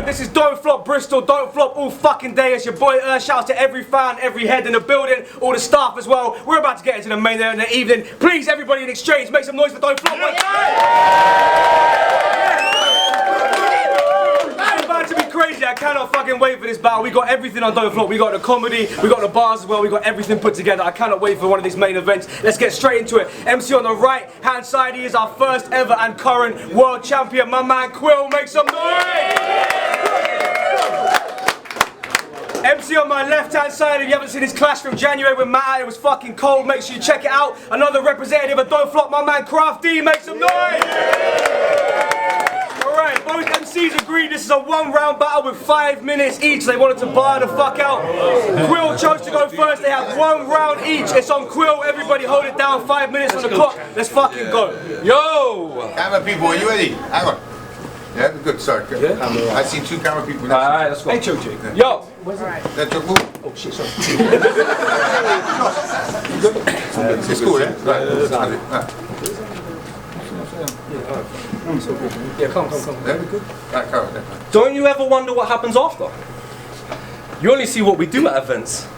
This is Don't Flop Bristol, Don't Flop all fucking day. It's your boy Shout out to every fan, every head in the building, all the staff as well. We're about to get into the main event of the evening. Please, everybody in exchange, make some noise for Don't Flop. It's about to be crazy. I cannot fucking wait for this battle. We got everything on Don't Flop. We got the comedy, we got the bars as well. We got everything put together. I cannot wait for one of these main events. Let's get straight into it. MC on the right hand side, he is our first ever and current world champion. My man QUILL, make some noise. MC on my left hand side, if you haven't seen his clash from January with Matt, it was fucking cold, make sure you check it out. Another representative of Don't Flop, my man Crafty, make some noise! Alright, both MCs agreed this is a 1 round battle with 5 minutes each. They wanted to bar the fuck out. QUILL chose to go first, they have 1 round each. It's on QUILL, everybody hold it down, 5 minutes on the clock. Let's fucking go. Yo! Camera people, are you ready? Hang on. Yeah, good, sorry. Yeah? I see 2 camera people. Alright, let's go. Hey, Choji. Yo! Alright. That's your move. Oh shit, sorry. It's cool, yeah? Right. Yeah, come. Yeah, we good? Right, Carol, then. Don't you ever wonder what happens after? You only see what we do at events.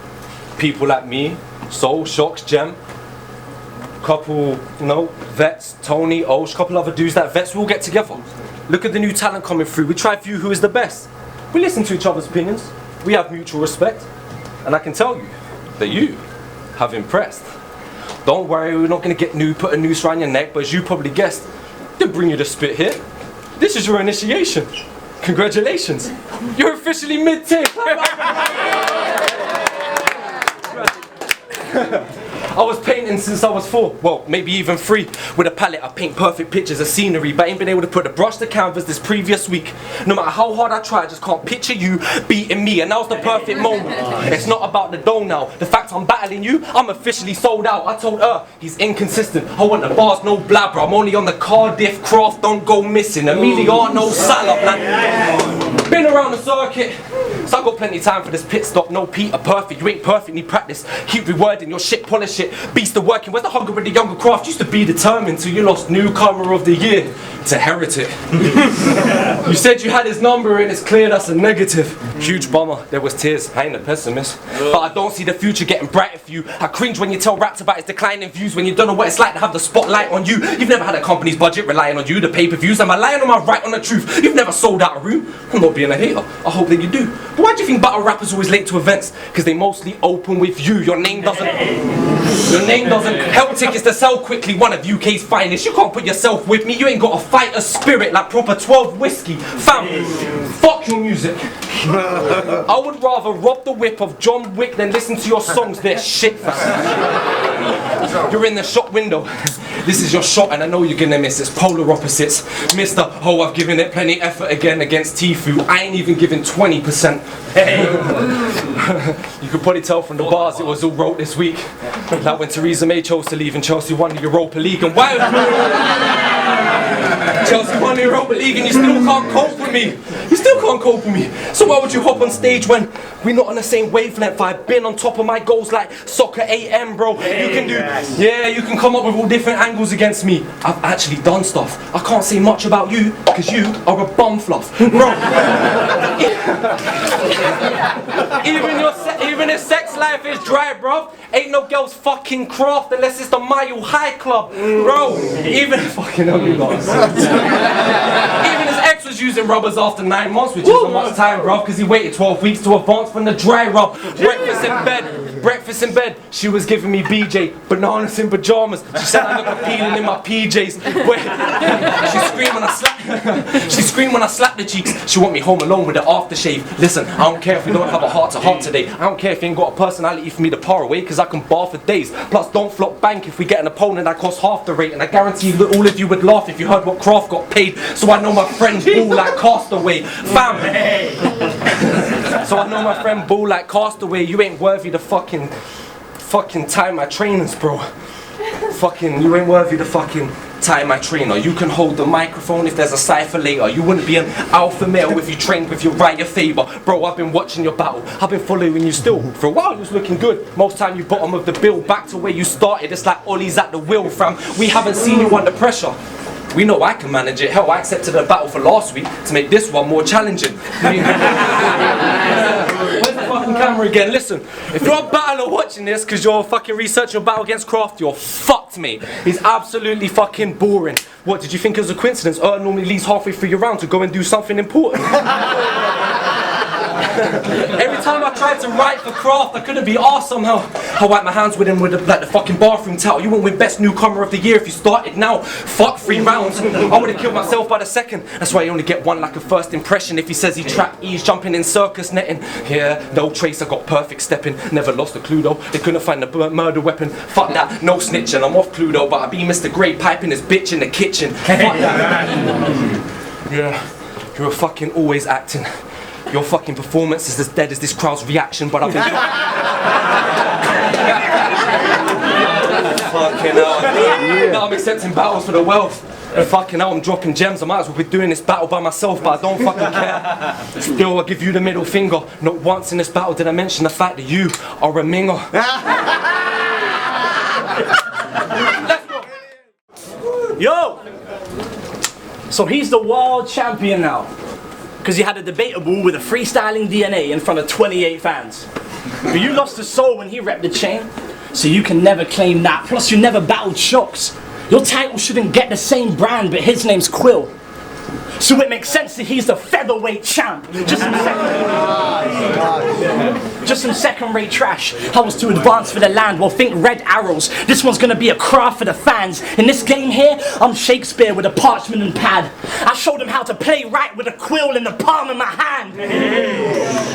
People like me, Soul, Shocks, Gem, couple, vets, Tony, Osh, couple other dudes that vets, we all get together. Look at the new talent coming through. We try to view who is the best. We listen to each other's opinions. We have mutual respect. And I can tell you that you have impressed. Don't worry, we're not going to put a noose around your neck, but as you probably guessed, didn't bring you to spit here. This is your initiation. Congratulations. You're officially mid-tier. I was painting since I was 4, well, maybe even 3. With a palette, I paint perfect pictures of scenery, but I ain't been able to put the brush to canvas this previous week. No matter how hard I try, I just can't picture you beating me, and now's the perfect moment. It's not about the dough now. The fact I'm battling you, I'm officially sold out. I told her, he's inconsistent. I want the bars, no blabber. I'm only on the Cardiff craft, don't go missing. Emiliano Salah, man. Been around the circuit, so I got plenty of time for this pit stop. No Peter perfect, you ain't perfect, need practice. Keep rewording your shit, polish it. Beast of working, where's the hunger with the younger craft? Used to be determined till you lost newcomer of the year to Heretic. You said you had his number and it's clear that's a negative. Huge bummer, there was tears, I ain't a pessimist. But I don't see the future getting brighter for you. I cringe when you tell raps about his declining views, when you don't know what it's like to have the spotlight on you. You've never had a company's budget relying on you, the pay-per-views. Am I lying on my right on the truth? You've never sold out a room. I'm not being a hater, I hope that you do. But why do you think battle rappers always late to events? Because they mostly open with you. Your name doesn't help tickets to sell quickly, one of UK's finest. You can't put yourself with me, you ain't got a fighter spirit like proper 12 whiskey. Fam, fuck your music. I would rather rob the whip of John Wick than listen to your songs. They're shit, fam. You're in the shop window. This is your shot and I know you're gonna miss. It's polar opposites. Mr. Oh, I've given it plenty effort again against Tfue. I ain't even giving 20%. You could probably tell from the bars it was all wrote this week. Like when Theresa May chose to leave and Chelsea won the Europa League, and wow! Chelsea won the Europa League and you still can't cope with me. You still can't cope with me. So why would you hop on stage when we're not on the same wavelength? I've been on top of my goals like soccer AM, bro. You can you can come up with all different angles against me. I've actually done stuff. I can't say much about you because you are a bum fluff, bro. Even if sex life is dry, bro, ain't no girl's fucking craft unless it's the Mile High Club, bro. Even fucking hell, you guys. Even his ex was using rubbers after 9 months, which isn't much time, bro, because he waited 12 weeks to advance from the dry rub. Breakfast in bed. She was giving me BJ, bananas in pajamas. She said I look appealing in my PJs. She screamed when I slapped the cheeks. She want me home alone with the aftershave. Listen, I don't care if we don't have a heart to heart today. I don't care if you ain't got a personality for me to par away, cause I can bar for days. Plus don't flop bank if we get an opponent that costs half the rate. And I guarantee that all of you would laugh if you heard what Kraft got paid. So I know my friend ball like Castaway. Fam. So I know my friend ball like Castaway. You ain't worthy to fucking tie my trainers, bro. You ain't worthy to fucking tie my trainer. You can hold the microphone if there's a cipher later. You wouldn't be an alpha male if you trained with your Raya Faber. Bro, I've been watching your battle. I've been following you still. For a while you was looking good. Most time you bottom of the bill. Back to where you started. It's like Ollie's at the wheel, fam. We haven't seen you under pressure. We know I can manage it. Hell, I accepted a battle for last week to make this one more challenging. Where's the fucking camera again? Listen, if you're a battler watching this because you're fucking researching your battle against Craft, you're fucked, mate. He's absolutely fucking boring. What, did you think it was a coincidence? Normally leaves halfway through your round to go and do something important. Every time I tried to write for Craft, I couldn't be arsed somehow. I wiped my hands with him with like the fucking bathroom towel. You won't win best newcomer of the year if you started now. Fuck 3 rounds. I would have killed myself by the second. That's why you only get one like a first impression. If he says he trapped, he's jumping in circus netting. Yeah, no trace, I got perfect stepping. Never lost a clue though. They couldn't find the murder weapon. Fuck that, no snitching. I'm off clue though, but I be Mr. Grey piping his bitch in the kitchen. Fuck that. Yeah, you're fucking always acting. Your fucking performance is as dead as this crowd's reaction, but I've been... Fucking hell. Now I'm accepting battles for the wealth. And fucking hell, I'm dropping gems. I might as well be doing this battle by myself, but I don't fucking care. Still, I give you the middle finger. Not once in this battle did I mention the fact that you are a minger. Yo! So he's the world champion now. Because he had a debatable with a freestyling DNA in front of 28 fans. But you lost the soul when he repped the chain, so you can never claim that. Plus you never battled Shocks. Your title shouldn't get the same brand, but his name's Quill. So it makes sense that he's the featherweight champ. Just some second-rate trash. I was too advanced for the land, well think red arrows. This one's gonna be a craft for the fans. In this game here, I'm Shakespeare with a parchment and pad. I showed him how to play right with a quill in the palm of my hand.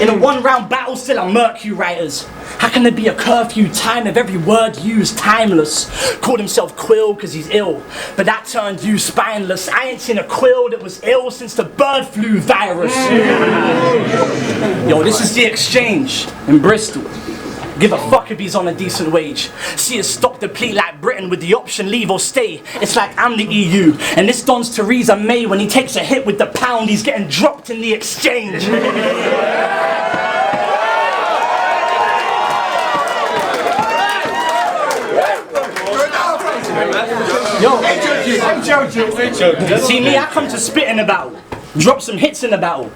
In a one-round battle, still I murk you writers. How can there be a curfew time if every word used timeless? Called himself Quill cause he's ill, but that turned you spineless. I ain't seen a quill that was ill since the bird flu virus. Yo, this is the exchange in Bristol. Give a fuck if he's on a decent wage. See us stock the plea like Britain with the option leave or stay. It's like I'm the EU, and this Don's Theresa May. When he takes a hit with the pound, he's getting dropped in the exchange. Yo, I'm joking. See me, I come to spit in the battle, drop some hits in the battle,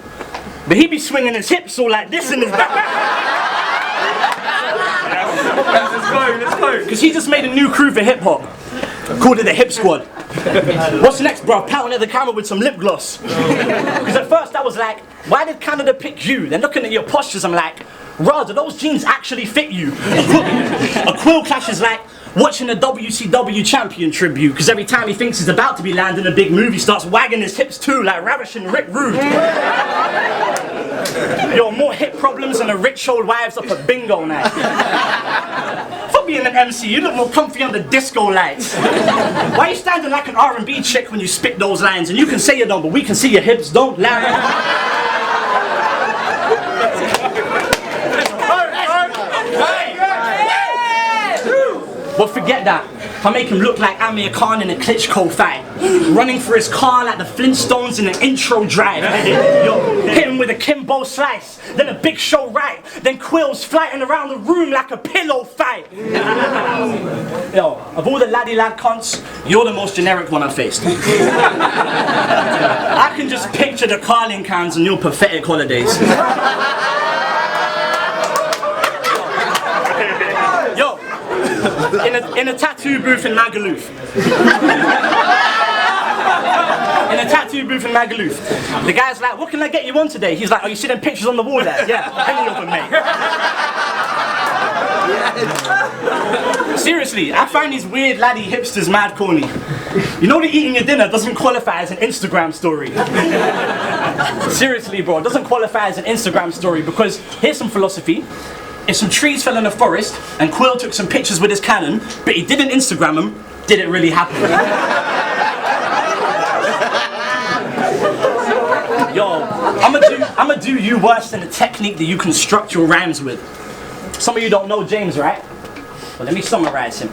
but he be swinging his hips all like this in his battle. Let's go. Because he just made a new crew for hip hop, called it the Hip Squad. What's next, bro? Pouting at the camera with some lip gloss. Because at first I was like, why did Canada pick you? Then looking at your postures, I'm like, rah, do those jeans actually fit you? A Quill clash is like watching a WCW champion tribute, because every time he thinks he's about to be landing a big move, he starts wagging his hips too, like ravishing Rick Rude. Yo, more hip problems than the rich old wives up at bingo night. For being an MC, you look more comfy under disco lights. Why are you standing like an R&B chick when you spit those lines? And you can say you don't, but we can see your hips don't lie. Well, forget that. I make him look like Amir Khan in a Klitschko fight. Running for his car like the Flintstones in an intro drive. Yo, hit him with a Kimbo slice, then a Big Show right, then Quill's flying around the room like a pillow fight. Yo, of all the laddie lad cunts, you're the most generic one I faced. I can just picture the Carling cans on your pathetic holidays. Yo, in a tattoo booth in Magaluf. In a tattoo booth in Magaluf. The guy's like, what can I get you on today? He's like, oh, you see them pictures on the wall there? Yeah, any of them, mate. Seriously, I find these weird laddie hipsters mad corny. You know that eating your dinner doesn't qualify as an Instagram story. Seriously, bro, it doesn't qualify as an Instagram story because here's some philosophy. If some trees fell in a forest and Quill took some pictures with his Canon, but he didn't Instagram them, did it really happen? Yo, I'ma do you worse than the technique that you construct your rhymes with. Some of you don't know James, right? Well, let me summarize him.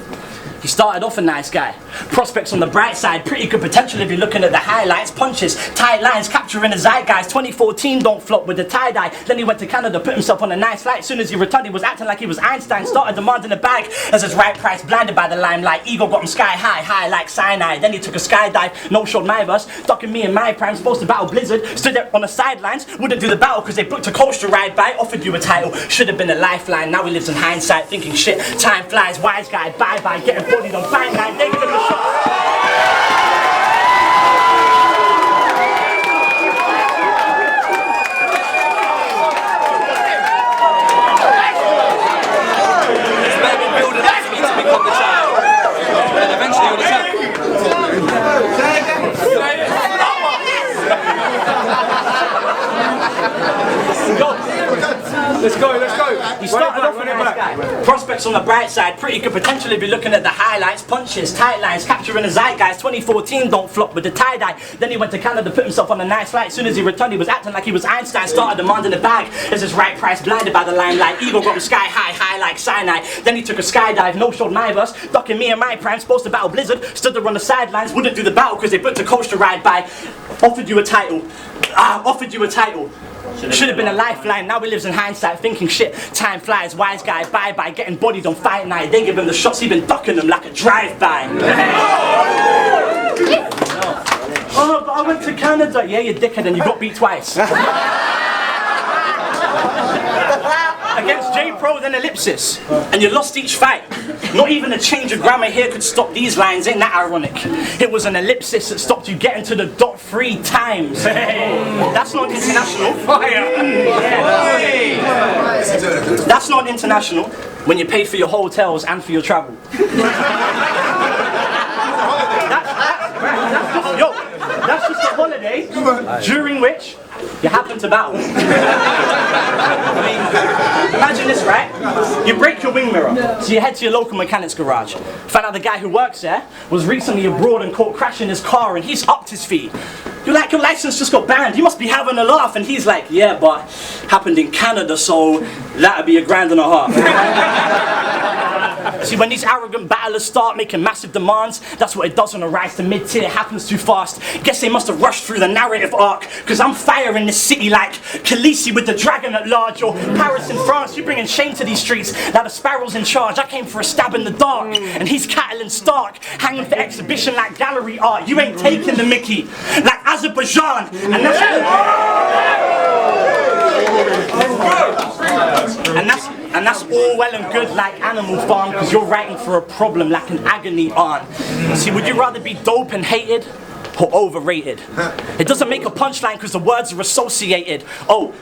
He's Started off a nice guy. Prospects on the bright side, pretty good potential if you're looking at the highlights. Punches, tight lines, capturing the zeitgeist. 2014 don't flop with the tie-dye. Then he went to Canada, put himself on a nice flight. Soon as he returned, he was acting like he was Einstein. Started demanding a bag as his right price, blinded by the limelight. Ego got him sky high, high like cyanide. Then he took a skydive, no showed my verse. Ducking me and my prime, supposed to battle Blizzard. Stood there on the sidelines, wouldn't do the battle because they booked a coach to ride by. Offered you a title, should have been a lifeline. Now he lives in hindsight, thinking shit, time flies. Wise guy, bye-bye, getting bodied on fine line. They give him a shot. Let's go, let's go. He started off a nice guy. Prospects on the bright side, pretty good potential if you're looking at the highlights. Punches, tight lines, capturing the zeitgeist. 2014 don't flop with the tie-dye. Then he went to Canada, put himself on a nice flight. Soon as he returned, he was acting like he was Einstein. Started demanding a bag as his right price, blinded by the limelight. Ego got him sky high, high like cyanide. Then he took a skydive, no showed my verse. Ducking me and my prime, supposed to battle Blizzard. Stood there on the sidelines, wouldn't do the battle because they booked a coach to ride by. Offered you a title. Should have been a lifeline, now he lives in hindsight, thinking shit, time flies, wise guy, bye-bye, getting bodied on fight night. They give him the shots, he been ducking them like a drive-by. Oh, but I went to Canada. Yeah, you dickhead, and you got beat twice. Against J-Pro, then Ellipsis. And you lost each fight. Not even a change of grammar here could stop these lines, ain't that ironic? It was an ellipsis that stopped you getting to the dot 3 times. That's not international. That's not international when you pay for your hotels and for your travel. That's just a holiday during which you happen to battle. I mean, imagine this, right? You break your wing mirror, so you head to your local mechanic's garage. Find out the guy who works there was recently abroad and caught crashing his car, and he's upped his fee. You're like, your license just got banned, you must be having a laugh. And he's like, yeah, but happened in Canada, so that'd be $1.50. See, when these arrogant battlers start making massive demands, that's what it does on a rise to mid-tier. It happens too fast. Guess they must have rushed through the narrative arc, cause I'm fire in this city like Khaleesi with the dragon at large, or Paris in France. You bringing shame to these streets. Now the sparrow's in charge. I came for a stab in the dark, and he's cattle and stark, hanging for exhibition like gallery art. You ain't taking the mickey like Azerbaijan, and that's all well and good like Animal Farm, because you're writing for a problem like an agony aunt. See, would you rather be dope and hated or overrated? It doesn't make a punchline because the words are associated. Oh,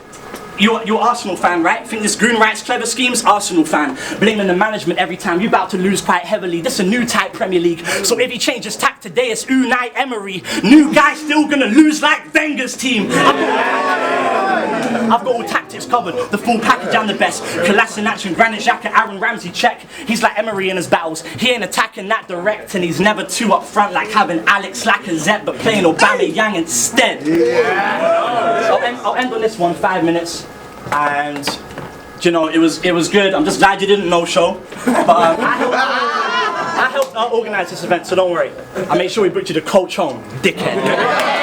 you're Arsenal fan, right? Think this goon writes clever schemes? Arsenal fan. Blaming the management every time. You about to lose quite heavily. This a new type Premier League. So if he changes tack today, it's Unai Emery. New guy still gonna lose like Wenger's team. I've got all tactics covered, the full package, I'm the best. Kolasinac and Granit Xhaka, Aaron Ramsey, check. He's like Emery in his battles. He ain't attacking that direct, and he's never too up front like having Alex Lacazette, but playing Aubameyang instead. I'll end on this one, 5 minutes, and you know, it was good. I'm just glad you didn't know show, but I helped organise this event, so don't worry. I made sure we booked you the coach home, dickhead.